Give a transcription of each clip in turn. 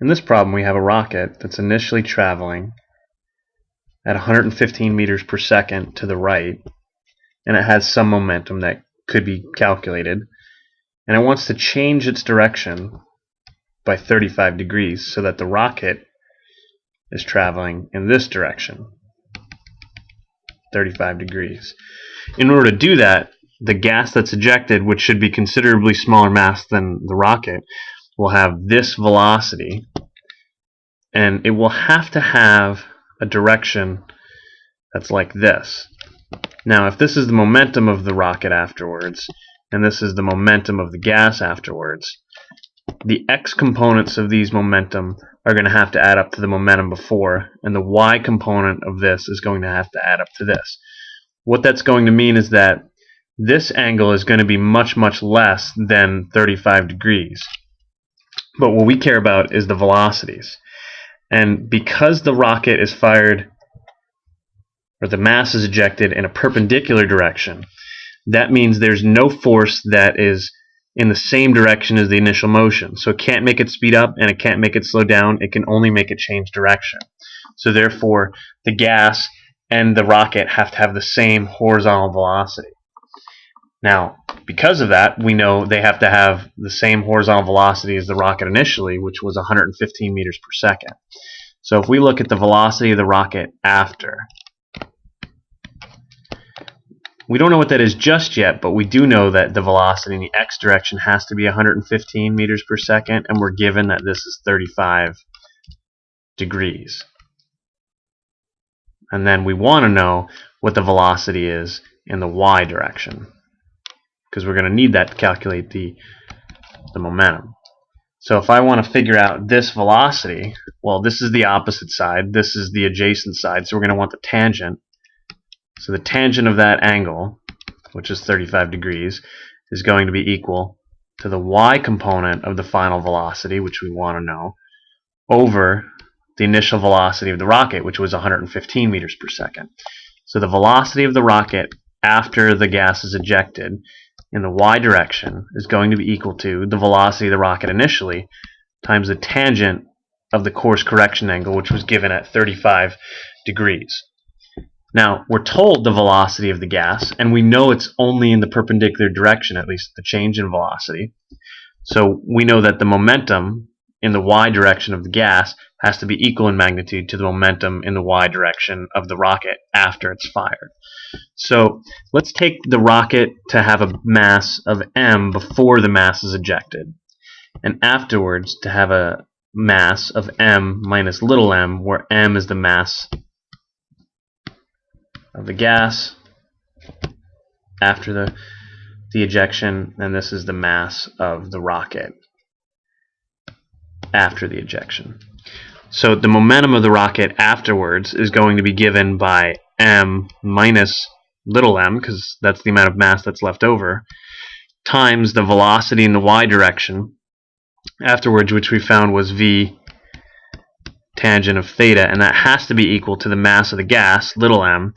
In this problem, we have a rocket that's initially traveling at 115 meters per second to the right, and it has some momentum that could be calculated, and it wants to change its direction by 35 degrees so that the rocket is traveling in this direction, 35 degrees. In order to do that, the gas that's ejected, which should be considerably smaller mass than the rocket, will have this velocity, and it will have to have a direction that's like this. Now, if this is the momentum of the rocket afterwards, and this is the momentum of the gas afterwards, the x components of these momentum are going to have to add up to the momentum before, and the y component of this is going to have to add up to this. What that's going to mean is that this angle is going to be much, much less than 35 degrees. But what we care about is the velocities. And because the rocket is fired, or the mass is ejected in a perpendicular direction, that means there's no force that is in the same direction as the initial motion. So it can't make it speed up and it can't make it slow down. It can only make it change direction. So therefore, the gas and the rocket have to have the same horizontal velocity. Now, because of that, we know they have to have the same horizontal velocity as the rocket initially, which was 115 meters per second. So if we look at the velocity of the rocket after, we don't know what that is just yet, but we do know that the velocity in the x direction has to be 115 meters per second, and we're given that this is 35 degrees. And then we want to know what the velocity is in the y direction, because we're going to need that to calculate the momentum. So if I want to figure out this velocity, well, this is the opposite side, this is the adjacent side, so we're going to want the tangent. So the tangent of that angle, which is 35 degrees, is going to be equal to the y component of the final velocity, which we want to know, over the initial velocity of the rocket, which was 115 meters per second. So the velocity of the rocket after the gas is ejected in the y direction is going to be equal to the velocity of the rocket initially times the tangent of the course correction angle, which was given at 35 degrees. Now, we're told the velocity of the gas, and we know it's only in the perpendicular direction, at least the change in velocity. So we know that the momentum in the y direction of the gas has to be equal in magnitude to the momentum in the y direction of the rocket after it's fired. So let's take the rocket to have a mass of m before the mass is ejected, and afterwards to have a mass of m minus little m, where m is the mass of the gas after the ejection, and this is the mass of the rocket after the ejection. So the momentum of the rocket afterwards is going to be given by m minus little m, because that's the amount of mass that's left over, times the velocity in the y direction afterwards, which we found was v tangent of theta, and that has to be equal to the mass of the gas, little m,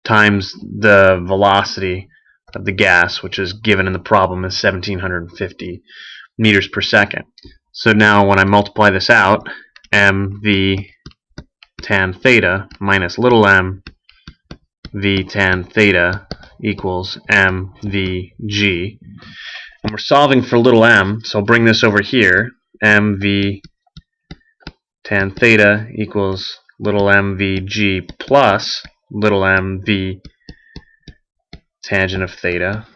times the velocity of the gas, which is given in the problem as 1750 meters per second. So now when I multiply this out, mv tan theta minus little m v tan theta equals mvg. And we're solving for little m, so I'll bring this over here. mv tan theta equals little mvg plus little m v tangent of theta.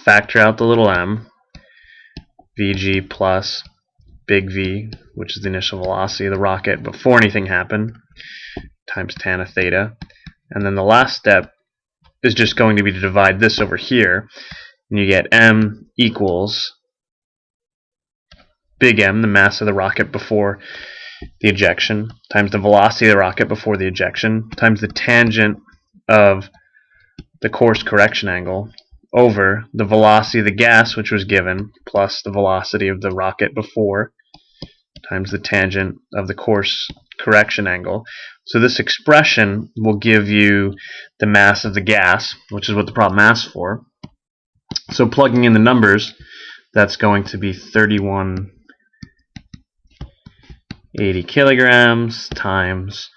Factor out the little m, vg plus big V, which is the initial velocity of the rocket before anything happened, times tan of theta. And then the last step is just going to be to divide this over here, and you get m equals big M, the mass of the rocket before the ejection, times the velocity of the rocket before the ejection, times the tangent of the course correction angle, over the velocity of the gas, which was given, plus the velocity of the rocket before, times the tangent of the course correction angle. So this expression will give you the mass of the gas, which is what the problem asks for. So plugging in the numbers, that's going to be 31 80 kilograms times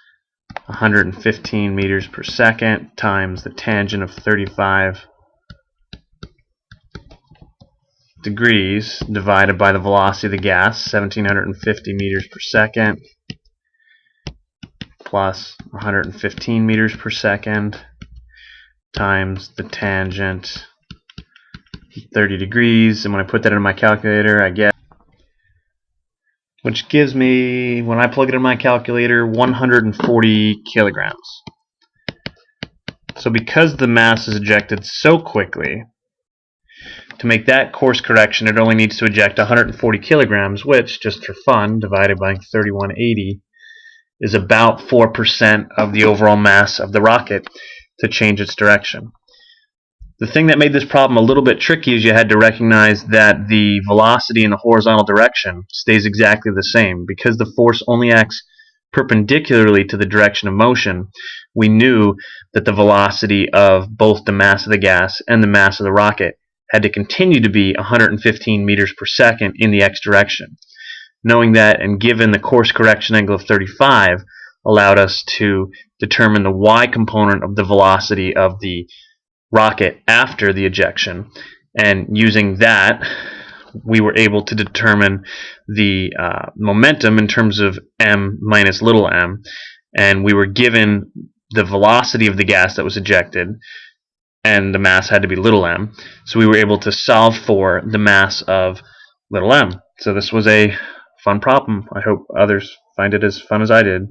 115 meters per second times the tangent of 35 degrees divided by the velocity of the gas, 1750 meters per second, plus 115 meters per second times the tangent 30 degrees, and when I put that in my calculator I get, which gives me, when I plug it in my calculator, 140 kilograms. So because the mass is ejected so quickly, to make that course correction it only needs to eject 140 kilograms, which, just for fun, divided by 3180 is about 4% of the overall mass of the rocket to change its direction. The thing that made this problem a little bit tricky is you had to recognize that the velocity in the horizontal direction stays exactly the same. Because the force only acts perpendicularly to the direction of motion, we knew that the velocity of both the mass of the gas and the mass of the rocket had to continue to be 115 meters per second in the x direction. Knowing that, and given the course correction angle of 35, allowed us to determine the y component of the velocity of the rocket after the ejection, and using that we were able to determine the momentum in terms of m minus little m, and we were given the velocity of the gas that was ejected, and the mass had to be little m, so we were able to solve for the mass of little m. So this was a fun problem. I hope others find it as fun as I did.